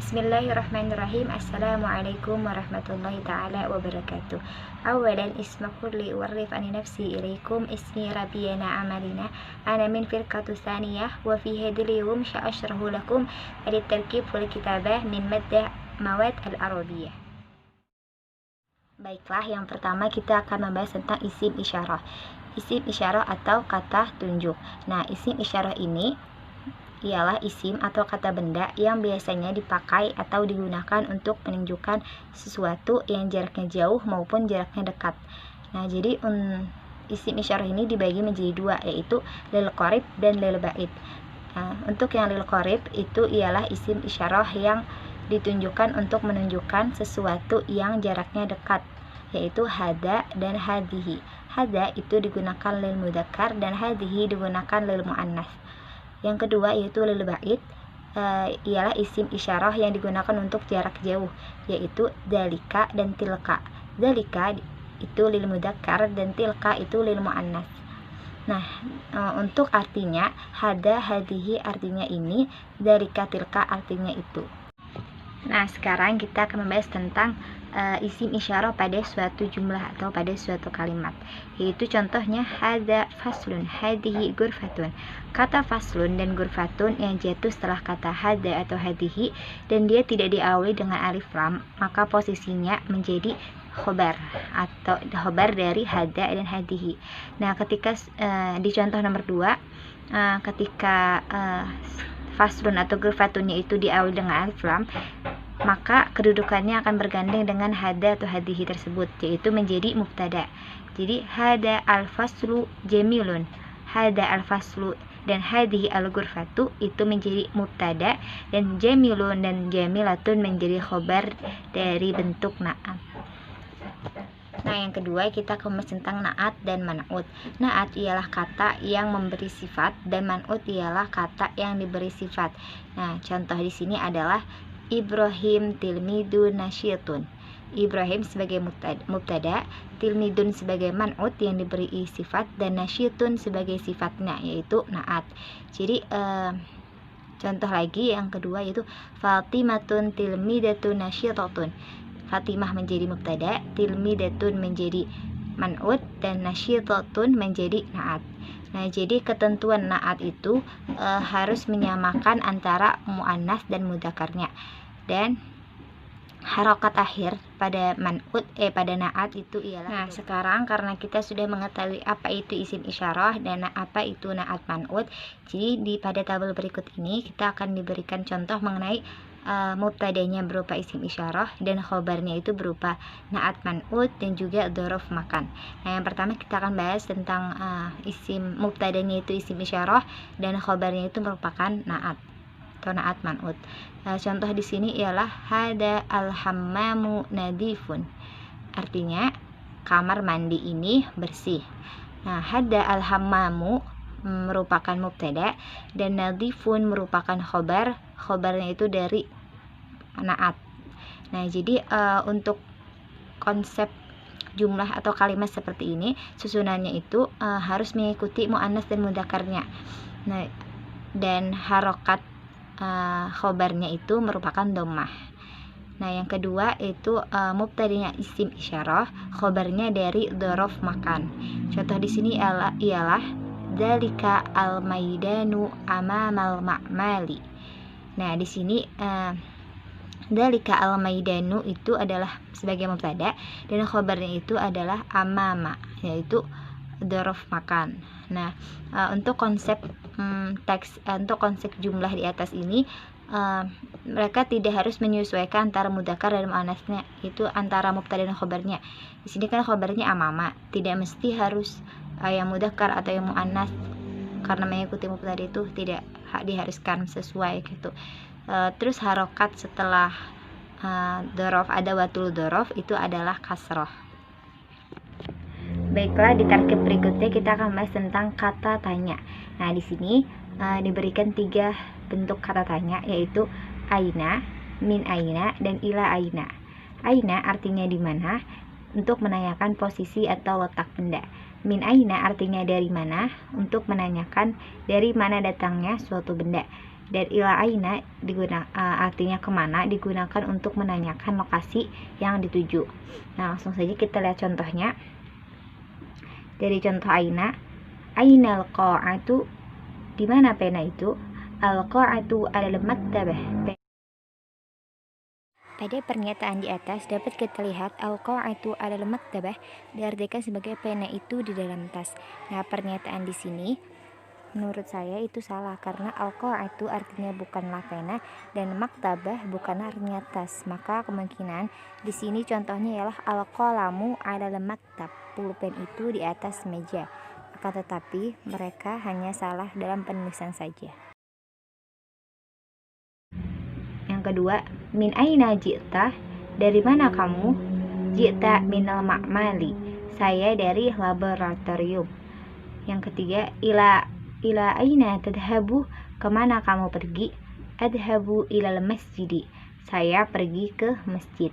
Bismillahirrahmanirrahim. Assalamualaikum warahmatullahi ta'ala wabarakatuh. Awalan ismakur li warrif ani nafsi ilaikum ismi rabbiyana amalina ana min firqatu thaniyah wa fi hadil yawm sya'ashrahu lakum alit tarkib wal kitabah min madda mawad al-arabiyah. Baiklah, yang pertama kita akan membahas tentang isim isyarah. Isim isyarah atau kata tunjuk. Nah, isim isyarah ini ialah isim atau kata benda yang biasanya dipakai atau digunakan untuk menunjukkan sesuatu yang jaraknya jauh maupun jaraknya dekat. Nah, jadi isim isyarah ini dibagi menjadi dua, yaitu lil qarib dan lil ba'id. Nah, untuk yang lil qarib itu ialah isim isyarah yang ditunjukkan untuk menunjukkan sesuatu yang jaraknya dekat, yaitu hada dan hadihi. Hada itu digunakan lil mudzakkar dan hadihi digunakan lil muannas. Yang kedua yaitu lil ba'id, ialah isim isyarah yang digunakan untuk jarak jauh, yaitu dalika dan tilka. Dalika itu lil mudzakkar dan tilka itu lil muannas. Nah, untuk artinya hada hadihi artinya ini, dalika tilka artinya itu. Nah, sekarang kita akan membahas tentang isim isyarah pada suatu jumlah atau pada suatu kalimat, yaitu contohnya hada faslun, hadihi gurfatun. Kata faslun dan gurfatun yang jatuh setelah kata hada atau hadihi dan dia tidak diawali dengan alif lam, maka posisinya menjadi khobar atau khobar dari hada dan hadihi. Nah, ketika di contoh nomor 2, ketika faslun atau gurfatunnya itu diawali dengan alif lam, maka kedudukannya akan bergandeng dengan hada atau hadihi tersebut, yaitu menjadi mubtada. Jadi hada al-faslu jamilun, hada al-faslu dan hadihi al-ghurfatu itu menjadi mubtada, dan jamilun dan jamilatun menjadi khobar dari bentuk na'at. Nah, yang kedua kita akan membahas tentang na'at dan man'ut. Na'at ialah kata yang memberi sifat dan man'ut ialah kata yang diberi sifat. Nah, contoh di sini adalah Ibrahim tilmidun nasyitun. Ibrahim sebagai mubtada, tilmidun sebagai man'ut yang diberi sifat, dan nasyitun sebagai sifatnya yaitu na'at. Jadi contoh lagi yang kedua yaitu Fatimatun tilmidatun nasyitatun. Fatimah menjadi mubtada, tilmidatun menjadi man'ut, dan nasyitatun menjadi na'at. Nah, jadi ketentuan na'at itu harus menyamakan antara muannas dan mudzakarnya, dan harokat akhir pada man'ut pada na'at itu ialah. Nah, sekarang karena kita sudah mengetahui apa itu isim isyarah dan apa itu na'at man'ut, jadi pada tabel berikut ini kita akan diberikan contoh mengenai mubtadanya berupa isim isyarah dan khobarnya itu berupa na'at man'ut dan juga dzaraf makan. Nah, yang pertama kita akan bahas tentang isim mubtadanya itu isim isyarah dan khobarnya itu merupakan na'at atau na'at man'ut. Contoh di sini ialah hada al-hammamu nadifun. Artinya kamar mandi ini bersih. Nah, hada al-hammamu merupakan mubtada dan nadifun merupakan khobar. Khobarnya itu dari na'at. Nah, jadi untuk konsep jumlah atau kalimat seperti ini susunannya itu harus mengikuti muannas dan mudzakarnya. Nah, dan harokat khobarnya itu merupakan dhammah. Nah, yang kedua itu mubtadanya isim isyarah, khobarnya dari dzaraf makan. Contoh di sini ialah dzalika al-maidanu amamal ma'mali. Nah, di sini dzalika al-maidanu itu adalah sebagai mubtada dan khobarnya itu adalah amama, yaitu dzaraf makan. Nah, untuk konsep teks untuk konsep jumlah di atas ini mereka tidak harus menyesuaikan antara mudzakkar dan muannasnya, itu antara mubtada dan khobarnya. Di sini kan khobarnya amama, tidak mesti harus yang mudzakkar atau yang muannas, karena mengikuti mubtada itu tidak diharuskan sesuai gitu. Terus harokat setelah dzaraf adawatul dzaraf itu adalah kasroh. Baiklah, di tarkib berikutnya kita akan bahas tentang kata tanya. Nah, di sini diberikan 3 bentuk kata tanya, yaitu aina, min aina, dan ila aina. Aina artinya di mana untuk menanyakan posisi atau letak benda. Min aina artinya dari mana untuk menanyakan dari mana datangnya suatu benda. Dan ila aina artinya kemana digunakan untuk menanyakan lokasi yang dituju. Nah, langsung saja kita lihat contohnya. Dari contoh aina, ainal qa'atu, di mana pena itu? Al-qa'atu adalah maktabah. Pada pernyataan di atas dapat kita lihat al-qa'atu adalah maktabah diartikan sebagai pena itu di dalam tas. Nah, pernyataan di sini menurut saya itu salah karena al-qa'atu artinya bukanlah pena dan maktabah bukan artinya tas. Maka kemungkinan di sini contohnya ialah al-qalamu adalah maktab, pulpen itu di atas meja. Akan tetapi mereka hanya salah dalam penulisan saja. Yang kedua, min aina ji'ta, dari mana kamu? Ji'ta minal ma'mali, saya dari laboratorium. Yang ketiga, ila aina tadhabu, kemana kamu pergi? Adhabu ilal masjidi, saya pergi ke masjid.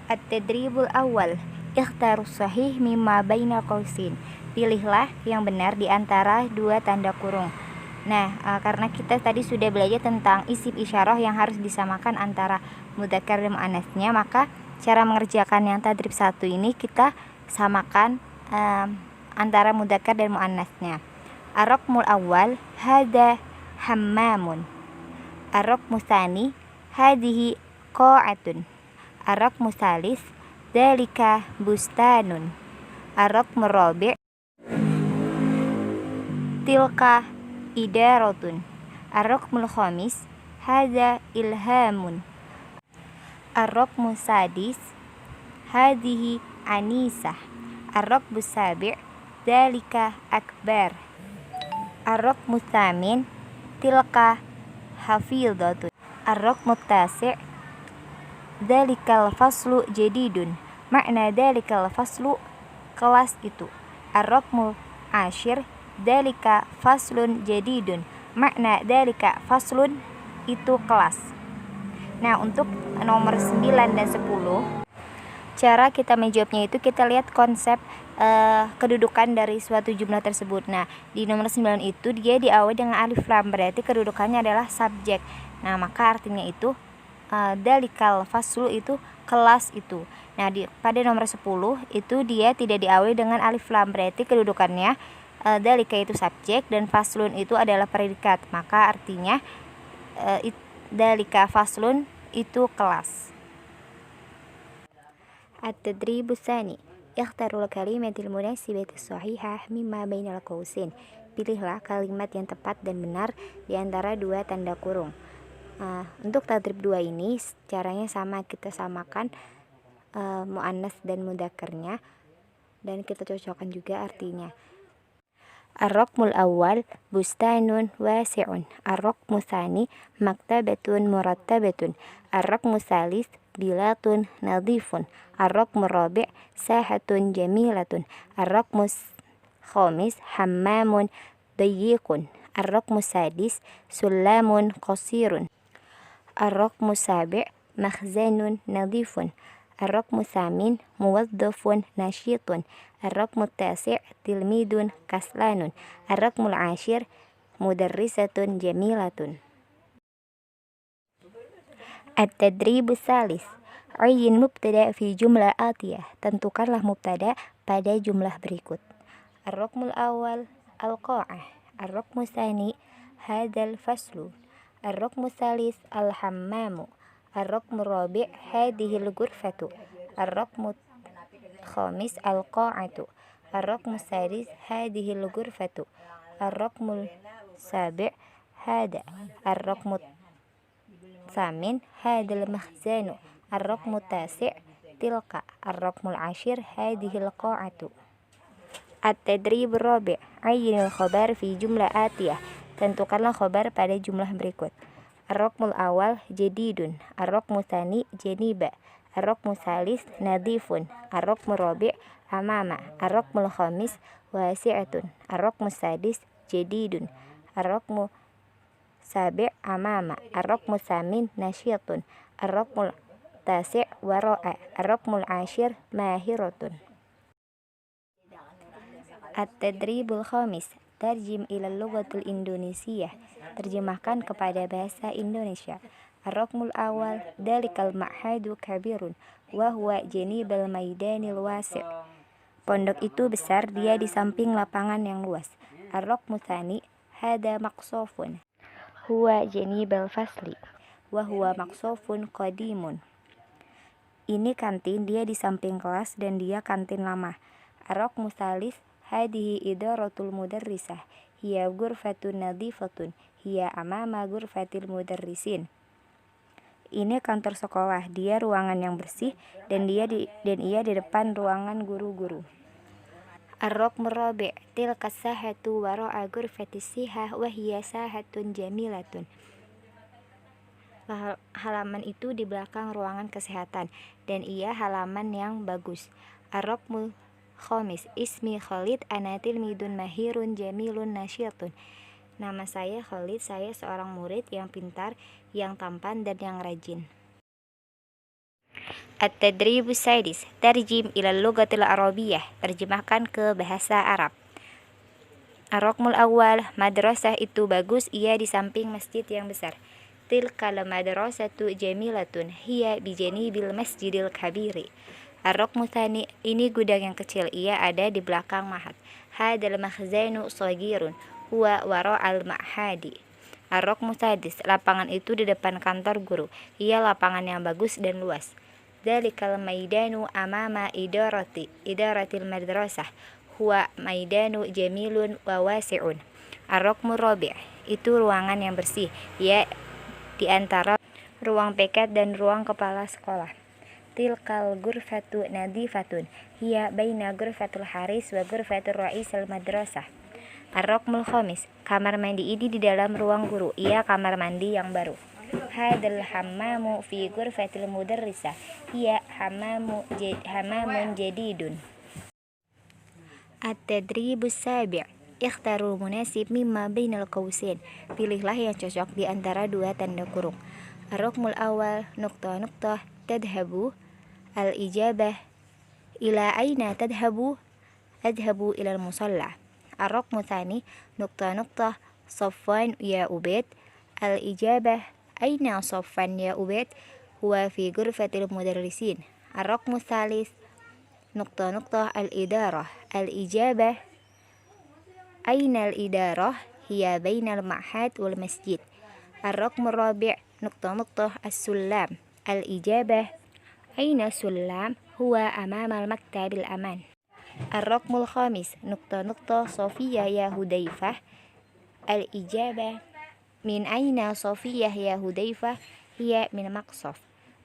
At-tadribul awal, ikhtarus sahih mimma baina qausin, pilihlah yang benar di antara dua tanda kurung. Nah, karena kita tadi sudah belajar tentang isim isyarah yang harus disamakan antara mudzakkar dan muannasnya, maka cara mengerjakan yang tadrib 1 ini kita samakan antara mudzakkar dan muannasnya. Ar-raqmul awal, hada hammamun. Ar-raqmus tsani, hadihi qa'atun. Ar-raqmus tsalis, dzalika bustanun. Ar-raqmur rabi', tilka idaratun. Ar-raqmul khamis, hadza ilhamun. Ar-raqmus sadis, hadhihi anisah. Ar-raqmus sabi', dzalika akbar. Ar-raqmus tsamin, tilka hafidhatun. Ar-raqmut tasi', dzalikal faslu jadidun. Makna dzalikal faslu, kelas itu. Ar-raqmul ashir, dzalika faslun jadidun. Makna dzalika faslun, itu kelas. Nah, untuk nomor 9 dan 10, cara kita menjawabnya itu kita lihat konsep kedudukan dari suatu jumlah tersebut. Nah, di nomor 9 itu dia diawali dengan alif lam, berarti kedudukannya adalah subjek. Nah, maka artinya itu dalikal faslu itu kelas itu. Nah, pada nomor 10 itu dia tidak diawali dengan alif lam, berarti kedudukannya dalika itu subjek dan faslun itu adalah predikat. Maka artinya dalika faslun itu kelas. At-tadribus tsani, ikhtarul kalimatil munasibatis shahihah mimma bainal qausin, pilihlah kalimat yang tepat dan benar di antara dua tanda kurung. Untuk tadrib 2 ini caranya sama, kita samakan muannas dan mudzakarnya dan kita cocokkan juga artinya. Ar-raqmul awal, bustanun wasi'un. Ar-raqmus tsani, maktabatun murattabatun. Ar-raqmus tsalis, bilatun nadhifun. Ar-raqmur rabi', sahatun jamilatun. Ar-raqmus khamis, hammamun dayyiqun. Ar-raqmus sadis, sulamun qasirun. Ar-raqmus sabi', makhzanun nadhifun. Ar-raqmus tsamin, muwaddafun nasyitun. Ar-raqmut tasi', tilmidun kaslanun. Ar-raqmul ashir, mudarrisatun jamilatun. At-tadribus tsalis, ayyin mubtada fi jumlah atiyah, tentukanlah mubtada pada jumlah berikut. Ar-raqmul awal, al-qa'ah. Ar-raqmus tsani, hadzal faslu. Ar-raqmus tsalis, al-hammamu. Ar-raqmur rabi', hadhil ghurfatu. Ar-raqmut khamis, al-qa'atu. Ar-raqmus sadis, hadhil ghurfatu. Ar-raqmul sabi', hada. Ar-raqmut tsamin, hadal makhzanu. Ar-raqmut tasi', tilka. Ar-raqmul ashir, hadhil qa'atu. At-tadrib rabi', ayyinil khabar fi jumlah atiyah, tentukanlah khabar pada jumlah berikut. Ar-raqmul awal, jadidun. Ar-raqmus tsani, janiba. Ar-raqmus tsalis, nadhifun. Ar-raqmur rabi', amama. Ar-raqmul khamis, wasi'atun. Ar-raqmus sadis, jadidun. Ar-raqmu sabi' amama. Ar-raqmus tsamin, nasyitun. Ar-raqmul tasi' wara'a. Ar-raqmul 'ashir mahiratun. At-tadribul khamis. Tarjim ilal lughatul Indonesiah. Terjemahkan kepada bahasa Indonesia. Ar-raqmul awal. Dalikal ma'hadu kabirun wa huwa janibal maidanil wasi'. Pondok itu besar, dia di samping lapangan yang luas. Ar-raqmu tsani. Hada maqsofun huwa janibal fasli wa huwa maqsofun qadimun. Ini kantin, dia di samping kelas dan dia kantin lama. Ar-raqmu tsalis. Hadihi idaratul mudarrisah. Hiya ghurfatun nadhifatun. Hiya amama ghurfatil mudarrisin. Ini kantor sekolah, dia ruangan yang bersih dan ia di depan ruangan guru-guru. Ar-raqmur rabi'. Tilka sahatu wara'a ghurfatis sihah wa hiya sahatun jamilatun. Halaman itu di belakang ruangan kesehatan dan ia halaman yang bagus. Ar-raqmul khamis. Ismi Khalid, ana tilmidun mahirun jamilun nasyitun. Nama saya Khalid, saya seorang murid yang pintar, yang tampan dan yang rajin. At-tadribus sadis. Tarjim ilal lughatil arabiyyah. Terjemahkan ke bahasa Arab. Ar-raqmul awal. Madrasah itu bagus, ia di samping masjid yang besar. Tilkal madrasatu jamilatun. Hiya bijanibil masjidil kabiri. Ar-raqmu tsani. Ini gudang yang kecil, ia ada di belakang ma'had. Hadal makhzanu shagirun huwa wara'al ma'hadi. Ar-raqmu tsadis. Lapangan itu di depan kantor guru, ia lapangan yang bagus dan luas. Dzalikal maidanu amama idaratil madrasah huwa maidanu jamilun wa wasi'un. Ar-raqmu rabi'. Itu ruangan yang bersih, ia di antara ruang pekat dan ruang kepala sekolah. Tilkal ghurfatu nadhifatun. Hiya baina ghurfatul haris wa ghurfatul ra'isal madrasah. Ar-raqmul khamis. Kamar mandi ini di dalam ruang guru, ia kamar mandi yang baru. Hadal hammamu fi ghurfatil mudarrisah. Hiya hammamun jadidun. At-tadribus sabi'. Ikhtaru munasib mimma bainal qausain. Pilihlah yang cocok di antara dua tanda kurung. Ar-raqmul awal. Nuqtah. Tadhabu. Al-ijabah. Ila aina tadhabu? Adhabu ilal musalla. Ar-raqmu tsani. Nuqtah. Saffan ya Ubaid. Al-ijabah. Aina saffan ya Ubaid? Huwa fi ghurfatil mudarrisin. Ar-raqmu tsalis. Nuqtah. Al-idarah. Al-ijabah. Aina al-idarah? Hiya bainal ma'had wal masjid. Ar-raqmu rabi'. Nuqtah. As-sullam. Al-ijabah. Aina sullam? Huwa amamal maktabil aman. Ar-raqmul khamis. Nuqtah. Sofiyah ya Hudzaifah. Al-ijabah. Min aina Sofiyah ya Hudzaifah? Hiya min maqsaf.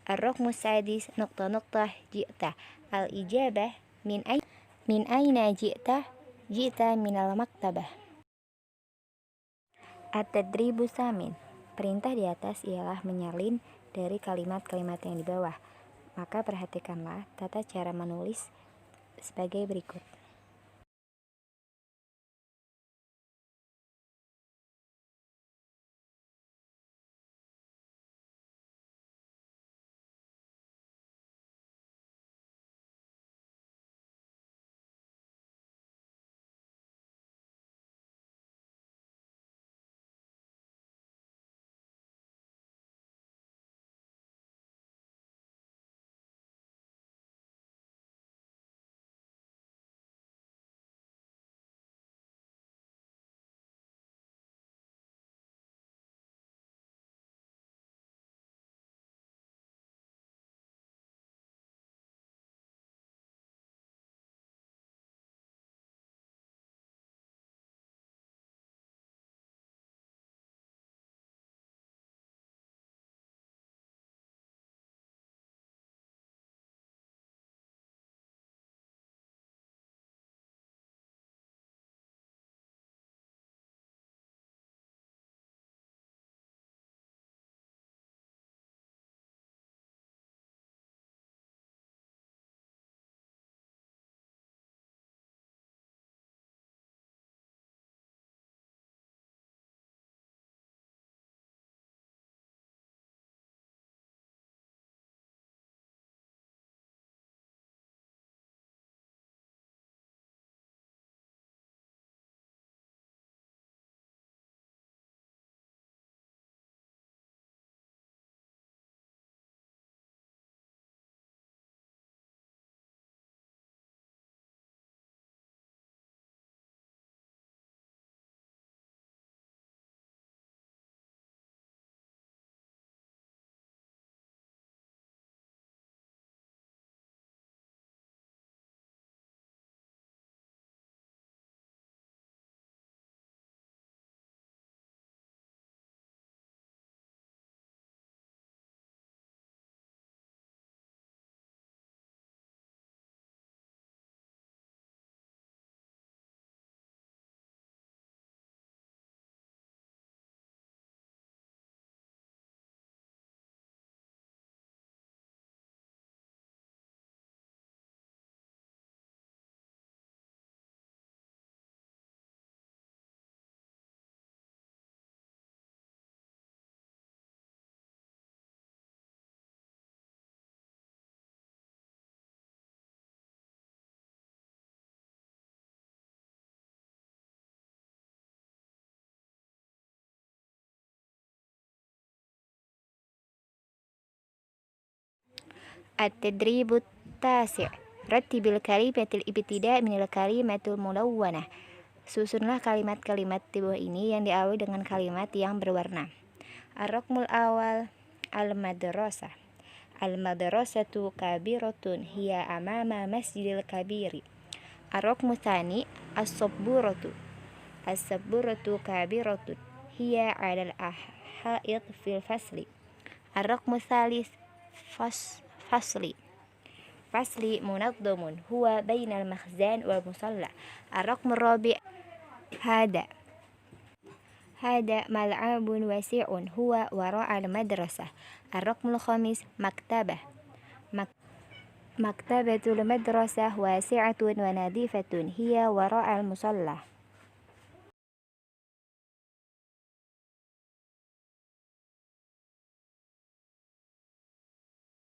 Ar-raqmu sadis. Nuqtah. Ji'ta. Al-ijabah. Min aina ji'ta? Ji'ta minal maktabah. At-tadribu samin. Perintah di atas ialah menyalin dari kalimat-kalimat yang di bawah. Maka perhatikanlah tata cara menulis sebagai berikut. التدريب التاسع رتب الكلمة الابتداء من الكلمة الملونة. Susunlah kalimat-kalimat di bawah ini yang diawali dengan kalimat yang berwarna. Ar-raqmul awal al-madrasah. Al-madrasatu kabiratun hiya amama masjidil kabiri. Ar-raqmu tsani as-sabburatu. As-sabburatu kabiratun hiya 'alal aha'id fil fasli. Ar-raqmu tsalis fasli. Fasli munaddamun huwa bainal makhzan wal musalla. Ar-raqmu rabi' hada mal'abun wasi'un huwa wara'al madrasah. Ar-raqmul khamis maktabah. Maktabatul madrasah wasi'atun wa nadifatun hiya wara'al musalla.